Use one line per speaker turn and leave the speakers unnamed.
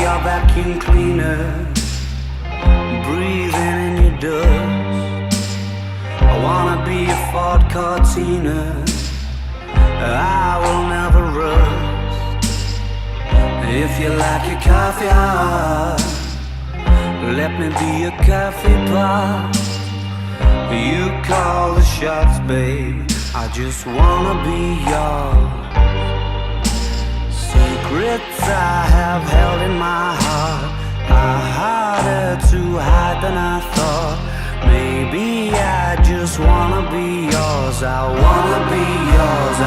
your vacuum cleaner, breathing in your dust. I wanna be a Ford Cortina, I will never rust. If you like your coffee hot, let me be a coffee pot. You call the shots, babe, I just wanna be yours. Secrets I have held in my heart are harder to hide than I thought. Maybe I just wanna be yours. I wanna be yours.